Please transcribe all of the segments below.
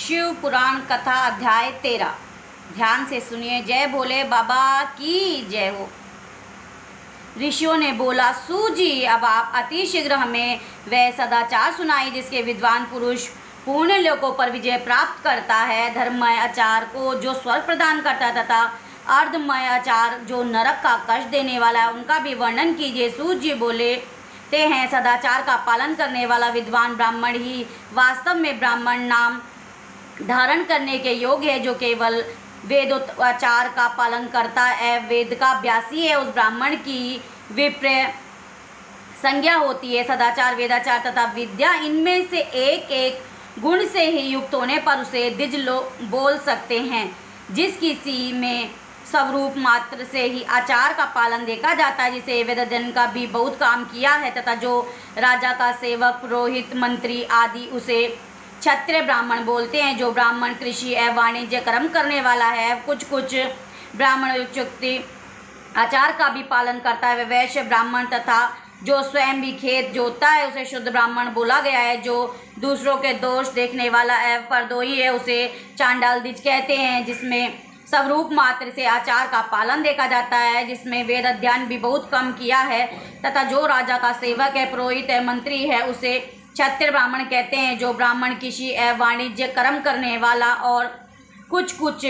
शिव पुराण कथा अध्याय 13। ध्यान से सुनिए। जय भोले बाबा की जय हो। ऋषियों ने बोला, सूजी अब आप अति शीघ्र हमें वह सदाचार सुनाई जिसके विद्वान पुरुष पूर्ण लोकों पर विजय प्राप्त करता है। धर्ममय आचार को जो स्वर्ग प्रदान करता है तथा अर्धमय आचार जो नरक का कष्ट देने वाला है, उनका भी वर्णन कीजिए। सूत जी बोले ते हैं, सदाचार का पालन करने वाला विद्वान ब्राह्मण ही वास्तव में ब्राह्मण नाम धारण करने के योग्य है। जो केवल वेदोच्चार का पालन करता है, वेद का अभ्यासी है, उस ब्राह्मण की विप्र संज्ञा होती है। सदाचार, वेदाचार तथा विद्या, इनमें से एक एक गुण से ही युक्त होने पर उसे द्विज लोग बोल सकते हैं। जिस किसी में स्वरूप मात्र से ही आचार का पालन देखा जाता है, जिसे वेदजन का भी बहुत काम किया है तथा जो राजा का सेवक, पुरोहित, मंत्री आदि, उसे क्षत्रिय ब्राह्मण बोलते हैं। जो ब्राह्मण कृषि एवं वाणिज्य कर्म करने वाला है, कुछ कुछ ब्राह्मण चुक्ति आचार का भी पालन करता है, वह वैश्य ब्राह्मण तथा जो स्वयं भी खेत जोतता है, उसे शुद्ध ब्राह्मण बोला गया है। जो दूसरों के दोष देखने वाला एवं परद्रोही है, उसे चांडाल द्विज कहते हैं। जिसमें स्वरूप मात्र से आचार का पालन देखा जाता है, जिसमें वेद अध्ययन भी बहुत कम किया है तथा जो राजा का सेवक है, पुरोहित है, मंत्री है, उसे क्षत्रिय ब्राह्मण कहते हैं। जो ब्राह्मण कृषि एवं वाणिज्य कर्म करने वाला और कुछ कुछ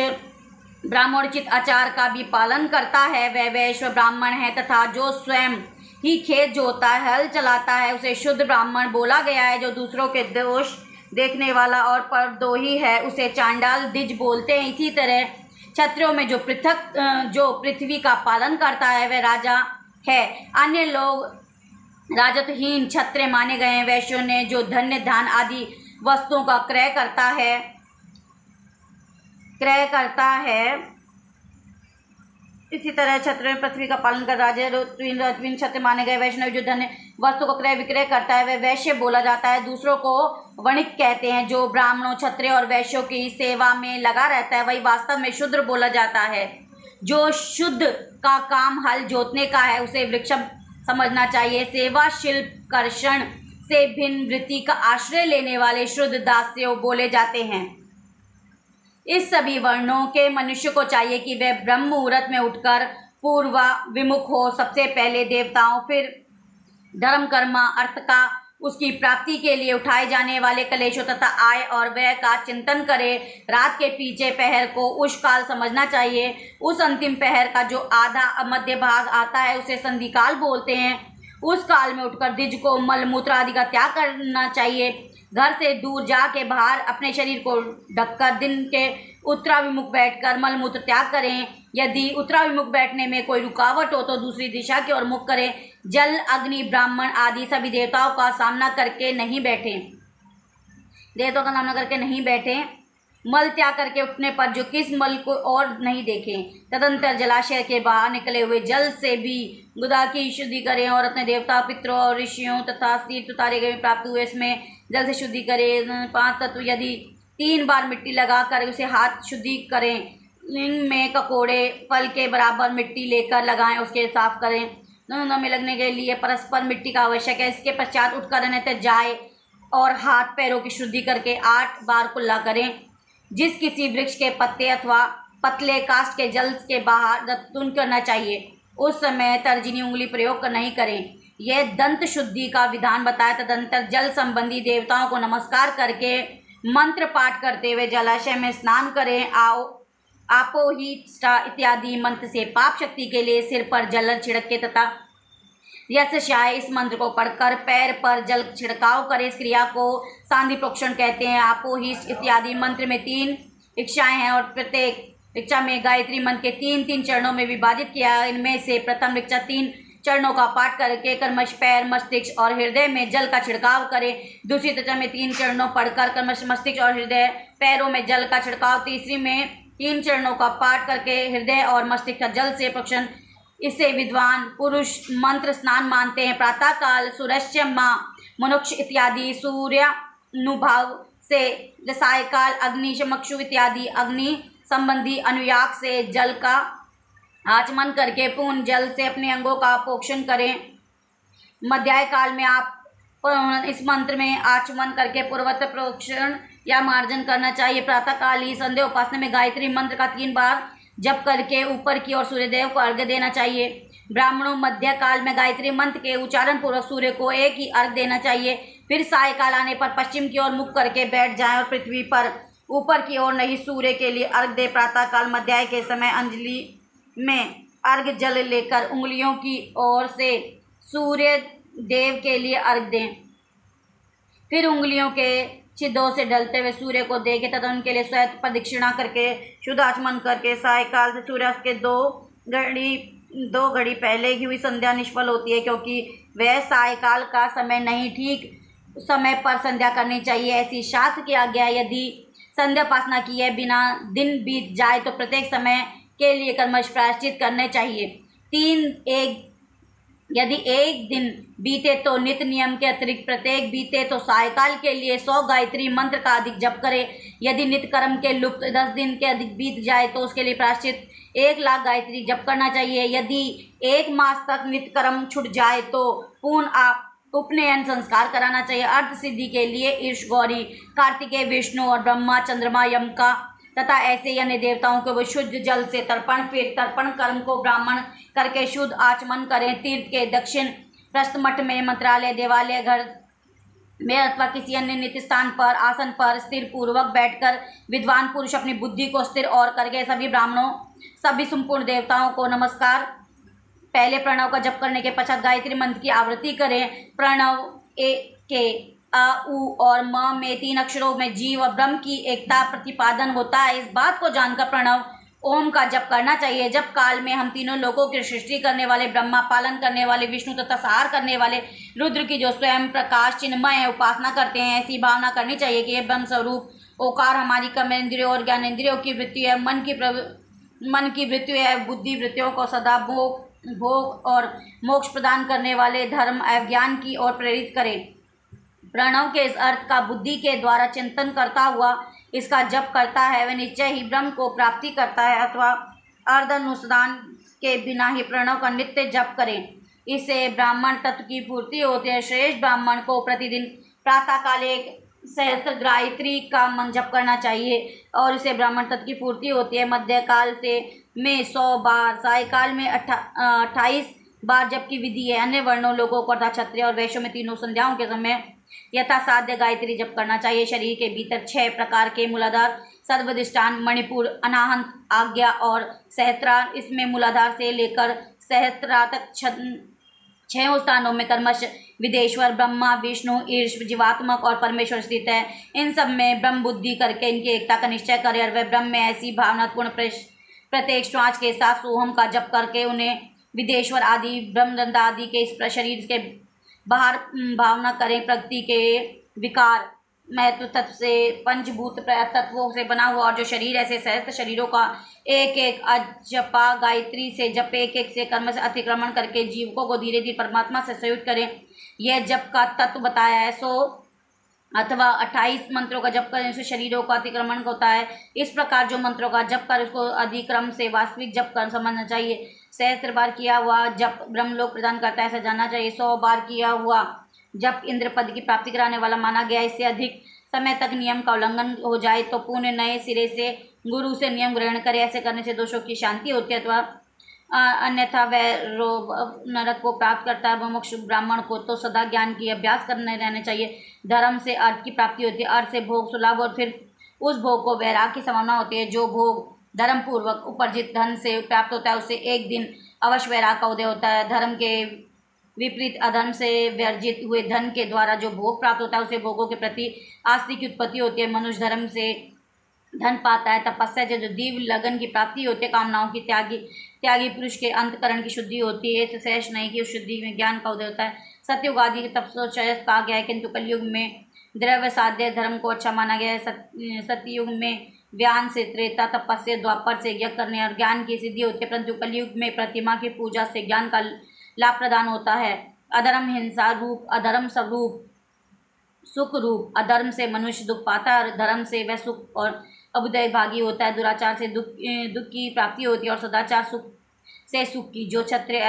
ब्राह्मणोचित आचार का भी पालन करता है, वह वैश्य ब्राह्मण है तथा जो स्वयं ही खेत जोतता है, हल चलाता है, उसे शुद्ध ब्राह्मण बोला गया है। जो दूसरों के दोष देखने वाला और परद्रोही है, उसे चांडाल द्विज बोलते हैं। इसी तरह क्षत्रियों में जो पृथ्वी का पालन करता है, वह राजा है। अन्य लोग राजतहीन क्षत्रिय माने गए हैं। वैश्यों ने जो धन्य धान आदि वस्तुओं का क्रय करता है, इसी तरह क्षत्रिय पृथ्वी का पालन कर राजा क्षत्रिय माने गए। वैष्णव जो धन्य वस्तु को क्रय विक्रय करता है, वह वैश्य बोला जाता है। दूसरों को वणिक कहते हैं। जो ब्राह्मणों, क्षत्रिय और वैश्यों की सेवा में लगा रहता है, वही वास्तव में शूद्र बोला जाता है। जो शुद्ध का काम हल जोतने का है, उसे वृक्ष समझना चाहिए। सेवा, शिल्प, कर्षण से भिन्न वृत्ति का आश्रय लेने वाले शुद्ध दास्य बोले जाते हैं। इस सभी वर्णों के मनुष्य को चाहिए कि वह ब्रह्म मुहूर्त में उठकर पूर्व विमुख हो। सबसे पहले देवताओं, फिर धर्म, कर्म, अर्थ का उसकी प्राप्ति के लिए उठाए जाने वाले कलेशों तथा आय और व्यय का चिंतन करे। रात के पीछे पहर को उष काल समझना चाहिए। उस अंतिम पहर का जो आधा मध्य भाग आता है, उसे संधि काल बोलते हैं। उस काल में उठकर द्विज को मल मूत्र आदि का त्याग करना चाहिए। घर से दूर जाके बाहर अपने शरीर को ढककर दिन के उत्तराभिमुख बैठकर मल मूत्र त्याग करें। यदि उत्तराभिमुख बैठने में कोई रुकावट हो तो दूसरी दिशा की ओर मुख करें। जल, अग्नि, ब्राह्मण आदि सभी देवताओं का सामना करके नहीं बैठें। मल त्याग करके उठने पर जो किस मल को और नहीं देखें। तदंतर जलाशय के बाहर निकले हुए जल से भी गुदा की शुद्धि करें और अपने देवता, पितरों और ऋषियों तथा तीर्थ उतारे गए प्राप्त हुए इसमें जल से शुद्धि करें। 5 तत्व, यदि 3 बार मिट्टी लगाकर उसे हाथ शुद्धि करें। लिंग में ककोड़े फल के बराबर मिट्टी लेकर लगाएं, उसके साफ करें। दोनों में लगने के लिए परस्पर मिट्टी का आवश्यक है। इसके पश्चात उठकर अन्यत्र जाए और हाथ पैरों की शुद्धि करके 8 बार कुल्ला करें। जिस किसी वृक्ष के पत्ते अथवा पतले काष्ठ के जल के बाहर दत्तुन करना चाहिए, उस समय तर्जनी उंगली प्रयोग नहीं करें। यह दंत शुद्धि का विधान बताया। तदंतर जल संबंधी देवताओं को नमस्कार करके मंत्र पाठ करते हुए जलाशय में स्नान करें। आपो ही इत्यादि मंत्र से पाप शक्ति के लिए सिर पर जल छिड़के तथा यशशाय इस मंत्र को पढ़कर पैर पर जल छिड़काव करें। इस क्रिया को सांधि प्रोक्षण कहते हैं। आपो ही इत्यादि मंत्र में 3 इच्छाएं हैं और प्रत्येक इच्छा में गायत्री मंत्र के 3-3 चरणों में विभाजित किया। इनमें से प्रथम इच्छा 3 चरणों का पाठ करके कर्मश, पैर, मस्तिष्क और हृदय में जल का छिड़काव करें। दूसरी इच्छा में 3 चरणों पढ़कर कर्मश, मस्तिष्क और हृदय, पैरों में जल का छिड़काव। तीसरी में 3 चरणों का पाठ करके हृदय और मस्तिष्क का जल से प्रोक्षण। इसे विद्वान पुरुष मंत्र स्नान मानते हैं। प्रातःकाल सूर्यस्य माँ मनुक्ष इत्यादि सूर्यानुभाव से, रसायकाल अग्नि चमक्षु इत्यादि अग्नि संबंधी अनुयाग से जल का आचमन करके पूर्ण जल से अपने अंगों का पोषण करें। मध्याह्न काल में आप इस मंत्र में आचमन करके पूर्वत प्रोक्षण या मार्जन करना चाहिए। प्रातःकाल ही संध्या उपासना में गायत्री मंत्र का 3 बार जप करके ऊपर की ओर सूर्यदेव को अर्घ्य देना चाहिए। ब्राह्मणों मध्य काल में गायत्री मंत्र के उच्चारण पूर्वक सूर्य को एक ही अर्घ्य देना चाहिए। फिर सायकाल आने पर पश्चिम की ओर मुख करके बैठ जाएं और पृथ्वी पर ऊपर की ओर नहीं सूर्य के लिए अर्घ्य दे। प्रातःकाल मध्याह्न के समय अंजलि में अर्घ्य जल लेकर उंगलियों की ओर से सूर्य देव के लिए अर्घ्य दें। फिर उंगलियों के छिद्रों से ढलते हुए सूर्य को देखें तथा उनके लिए स्वयं प्रदक्षिणा करके शुद्ध आचमन करके सायकाल से सूर्यास्त के दो घड़ी पहले ही हुई संध्या निष्फल होती है, क्योंकि वह सायकाल का समय नहीं, ठीक समय पर संध्या करनी चाहिए, ऐसी शास्त्र की आज्ञा है। यदि संध्या उपासना किए बिना दिन बीत जाए तो प्रत्येक समय के लिए कर्मश प्रायश्चित करने चाहिए। यदि एक दिन बीते तो नित्य नियम के अतिरिक्त प्रत्येक बीते तो सायकाल के लिए 100 गायत्री मंत्र का अधिक जप करें। यदि नित्य कर्म के लुप्त 10 दिन के अधिक बीत जाए तो उसके लिए प्रायश्चित 1 लाख गायत्री जप करना चाहिए। यदि 1 मास तक नित्य कर्म छूट जाए तो पुनः उपनयन संस्कार कराना चाहिए। अर्थ सिद्धि के लिए ईश, गौरी, कार्तिकेय, विष्णु और ब्रह्मा, चंद्रमा, यम का तथा ऐसे अन्य देवताओं को वो शुद्ध जल से तर्पण, फिर तर्पण कर्म को ब्राह्मण करके शुद्ध आचमन करें। तीर्थ के दक्षिण प्रस्थ मठ में, मंत्रालय, देवालय, घर में अथवा किसी अन्य नित्य स्थान पर आसन पर स्थिर पूर्वक बैठकर विद्वान पुरुष अपनी बुद्धि को स्थिर और करके सभी ब्राह्मणों, सभी संपूर्ण देवताओं को नमस्कार। पहले प्रणव का जप करने के पश्चात गायत्री मंत्र की आवृत्ति करें। प्रणव के अ, उ और म में 3 अक्षरों में जीव और ब्रह्म की एकता प्रतिपादन होता है। इस बात को जानकर प्रणव ओम का जप करना चाहिए। जब काल में हम तीनों लोकों की सृष्टि करने वाले ब्रह्मा, पालन करने वाले विष्णु तथा संहार करने वाले रुद्र की जो स्वयं प्रकाश चिन्मय है उपासना करते हैं, ऐसी भावना करनी चाहिए कि यह ब्रह्म स्वरूप ओकार हमारी कर्मेंद्रियों और ज्ञानेंद्रियों की वृत्ति है, मन की वृत्ति है, बुद्धि वृत्तियों को सदा भोग और मोक्ष प्रदान करने वाले धर्म एवं ज्ञान की ओर प्रेरित करें। प्रणव के इस अर्थ का बुद्धि के द्वारा चिंतन करता हुआ इसका जप करता है वह निश्चय ही ब्रह्म को प्राप्ति करता है, अथवा अर्धानुष्ठान के बिना ही प्रणव का नित्य जप करें। इससे ब्राह्मण तत्व की पूर्ति होती है। श्रेष्ठ ब्राह्मण को प्रतिदिन प्रातःकाल 1 सहस्त्र गायत्री का मंत्र जप करना चाहिए और इससे ब्राह्मण तत्व की पूर्ति होती है। मध्यकाल में 100 बार, सायकाल में 28 बार जप की विधि है। अन्य वर्णों, लोगों को अर्थात क्षत्रिय और वैश्यों में तीनों संध्याओं के समय यथासाध्य गायत्री जप करना चाहिए। शरीर के भीतर 6 प्रकार के मूलाधार, सर्वधिष्ठान, मणिपुर, अनाहत, आज्ञा और सहस्त्रार, इसमें मूलाधार से लेकर सहस्त्रार तक 6 स्थानों में कर्मश, विदेश्वर, ब्रह्मा, विष्णु, ईश, जीवात्मक और परमेश्वर स्थित है। इन सब में ब्रह्म बुद्धि करके इनकी एकता का निश्चय करे और वह ब्रह्म में ऐसी भावनापूर्ण प्रत्येक श्वास के साथ सोहम का जप करके उन्हें विदेश्वर आदि, ब्रह्मरंध्र आदि के इस शरीर के बाहर भावना करें। प्रकृति के विकार महत्व तत्व से, पंचभूत तत्वों से बना हुआ और जो शरीर ऐसे सहस्त्र शरीरों का एक एक अजपा गायत्री से जप एक से कर्म से अतिक्रमण करके जीवकों को धीरे धीरे परमात्मा से संयुक्त करें। यह जप का तत्व बताया है। 100 अथवा 28 मंत्रों का जप करें उससे शरीरों का अतिक्रमण होता है। इस प्रकार जो मंत्रों का जप कर उसको अधिक्रम से वास्तविक जप कर समझना चाहिए। सहस्त्र बार किया हुआ जप ब्रह्मलोक प्रदान करता है, ऐसा जानना चाहिए। 100 बार किया हुआ जप इंद्र पद की प्राप्ति कराने वाला माना गया। इससे अधिक समय तक नियम का उल्लंघन हो जाए तो पुण्य नए सिरे से गुरु से नियम ग्रहण करे। ऐसे करने से दोषों की शांति होती है, अथवा अन्यथा वह नरक को प्राप्त करता है। मुमुक्षु ब्राह्मण को तो सदा ज्ञान की अभ्यास करने रहने चाहिए। धर्म से अर्थ की प्राप्ति होती है, अर्थ से भोग सुलभ और फिर उस भोग को वैराग की संभावना होती है। जो भोग धर्म पूर्वक उपार्जित धन से प्राप्त होता है उससे एक दिन अवश्य वैराग का उदय होता है। धर्म के विपरीत अधर्म से वर्जित हुए धन के द्वारा जो भोग प्राप्त होता है उसे भोगों के प्रति आस्ति की उत्पत्ति होती है। मनुष्य धर्म से धन पाता है। तपस्या से जो दिव्य लगन की प्राप्ति होती है। कामनाओं की त्यागी पुरुष के अंतकरण की शुद्धि होती है। इससे शेष नहीं कि उस शुद्धि में ज्ञान का उदय होता है। सतयुग आदि के तपस्या कहा गया है, किंतु कलयुग में द्रव्य साध्य धर्म को अच्छा माना गया है। सतयुग में ज्ञान से, त्रेता तपस्या, द्वापर से यज्ञ करने और ज्ञान की सिद्धि होती है, परंतु कलयुग में प्रतिमा की पूजा से ज्ञान का लाभ प्रदान होता है। अधर्म हिंसा रूप, अधर्म स्वरूप सुख रूप। अधर्म से मनुष्य दुख पाता है और धर्म से वह सुख और अभुदय भागी होता है। दुराचार से दुख की प्राप्ति होती है और सदाचार सुख से सुख की। जो क्षत्रिय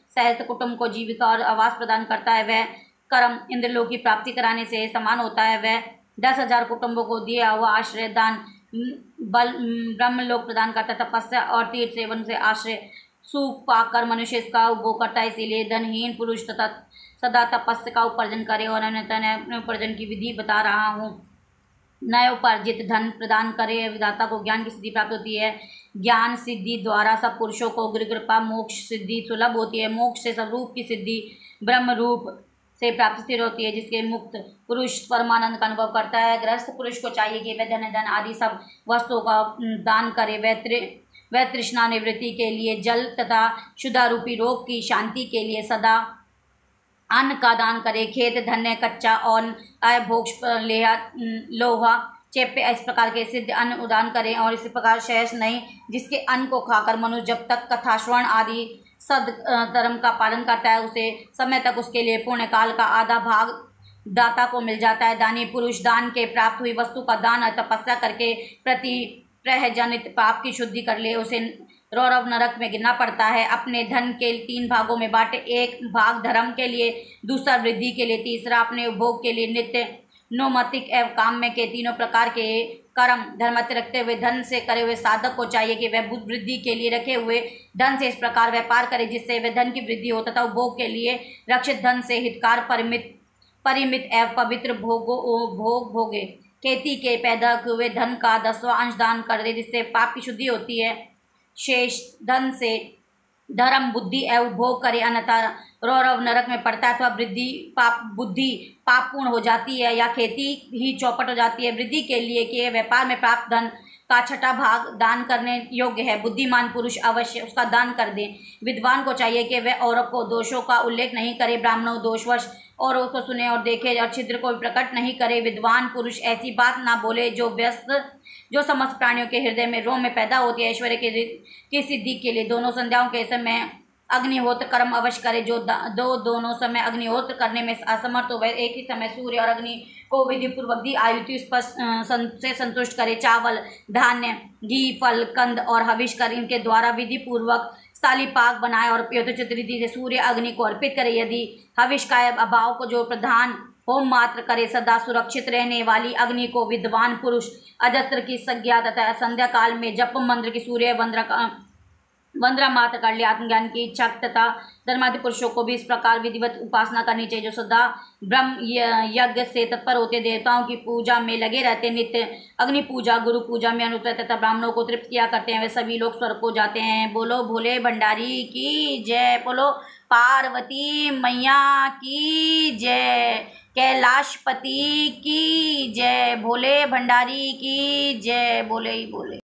सहस्त्र कुटुंब को जीविका और आवास प्रदान करता है वह कर्म इंद्रलोक की प्राप्ति कराने से समान होता है। वह 10,000 कुटुंबों को दिया हुआ आश्रय दान बल ब्रह्मलोक प्रदान करता है। तपस्या और तीर्थ सेवन से आश्रय सूख पाकर मनुष्य इसका उपभोग करता है। इसीलिए धनहीन पुरुष तथा सदा तपस्या का उपार्जन करे। और अन्य उपार्जन की विधि बता रहा हूँ। नए उपार्जित धन प्रदान करे। विधाता को ज्ञान की सिद्धि प्राप्त होती है। ज्ञान सिद्धि द्वारा सब पुरुषों को कृपा मोक्ष सिद्धि सुलभ होती है। मोक्ष से स्वरूप की सिद्धि ब्रह्म रूप से प्राप्त स्थिर होती है, जिसके मुक्त पुरुष परमानंद का अनुभव करता है। गृहस्थ पुरुष को चाहिए कि वह धन आदि सब वस्तुओं का दान करे। वह तृष्णा निवृत्ति के लिए जल तथा क्षुधारूपी रोग की शांति के लिए सदा अन्न का दान करे। खेत धन्य कच्चा और भोग लोहा चेप्पे इस प्रकार के सिद्ध अन्न उदान करें। और इसी प्रकार शेष नहीं, जिसके अन्न को खाकर मनुष्य जब तक कथा श्रवण आदि सद धर्म का पालन करता है, उसे समय तक उसके लिए पुण्य काल का आधा भाग दाता को मिल जाता है। दानी पुरुष दान के प्राप्त हुई वस्तु का दान और तपस्या करके प्रजनित पाप की शुद्धि कर ले, उसे रौरव नरक में गिरना पड़ता है। अपने धन के 3 भागों में बांटे। एक भाग धर्म के लिए, दूसरा वृद्धि के लिए, तीसरा अपने उपभोग के लिए। नित्य नौमतिक एवं काम्य के तीनों प्रकार के कर्म धर्मत्य रखते हुए धन से करे हुए साधक को चाहिए कि वह बुद्ध वृद्धि के लिए रखे हुए धन से इस प्रकार व्यापार करे जिससे वह धन की वृद्धि हो तथा उपभोग के लिए रक्षित धन से हितकार परिमित एवं पवित्र भोग भोगे। खेती के पैदा हुए धन का 10वां अंश दान कर दे, जिससे पाप की शुद्धि होती है। शेष धन से धर्म बुद्धि एवं उपभोग करे, अन्यथा रौरव नरक में पड़ता है। अथवा बुद्धि पापपूर्ण हो जाती है या खेती ही चौपट हो जाती है। वृद्धि के लिए कि व्यापार में प्राप्त धन का 6ठा भाग दान करने योग्य है। बुद्धिमान पुरुष अवश्य उसका दान कर दे। विद्वान को चाहिए कि वह औरों को दोषों का उल्लेख नहीं करे। ब्राह्मणों दोषवश औरों को सुने और देखे और छिद्र को प्रकट नहीं करे। विद्वान पुरुष ऐसी बात ना बोले जो समस्त प्राणियों के हृदय में रोम में पैदा होती है। ऐश्वर्य की सिद्धि के लिए दोनों संध्याओं के समय अग्निहोत्र कर्म अवश्य करे। जो दोनों समय अग्निहोत्र करने में असमर्थ हो, वह एक ही समय सूर्य और अग्नि को विधि पूर्वक दी आयुति से संतुष्ट करे। चावल धान्य घी फल कंद और हविष कर इनके द्वारा विधि पूर्वक स्थाली पाक बनाए और यथोचित रीति से सूर्य अग्नि को अर्पित करे। यदि हविष का अभाव को जो प्रधान होम मात्र करे, सदा सुरक्षित रहने वाली अग्नि को विद्वान पुरुष अजस्त्र की संज्ञा तथा संध्या काल में जप मंत्र की सूर्य वंदना मात्र कर ले। आत्मज्ञान की इच्छा तथा धर्मादि पुरुषों को भी इस प्रकार विधिवत उपासना करनी चाहिए, जो सदा ब्रह्म यज्ञ से तत्पर होते, देवताओं की पूजा में लगे रहते, नित्य अग्नि पूजा गुरु पूजा में अनुत तथा ब्राह्मणों को तृप्त किया करते हैं। वे सभी लोग स्वर्ग को जाते हैं। बोलो भोले भंडारी की जय। बोलो पार्वती मैया की जय। कैलाशपति की जय। भोले भंडारी की जय। बोले ही बोले।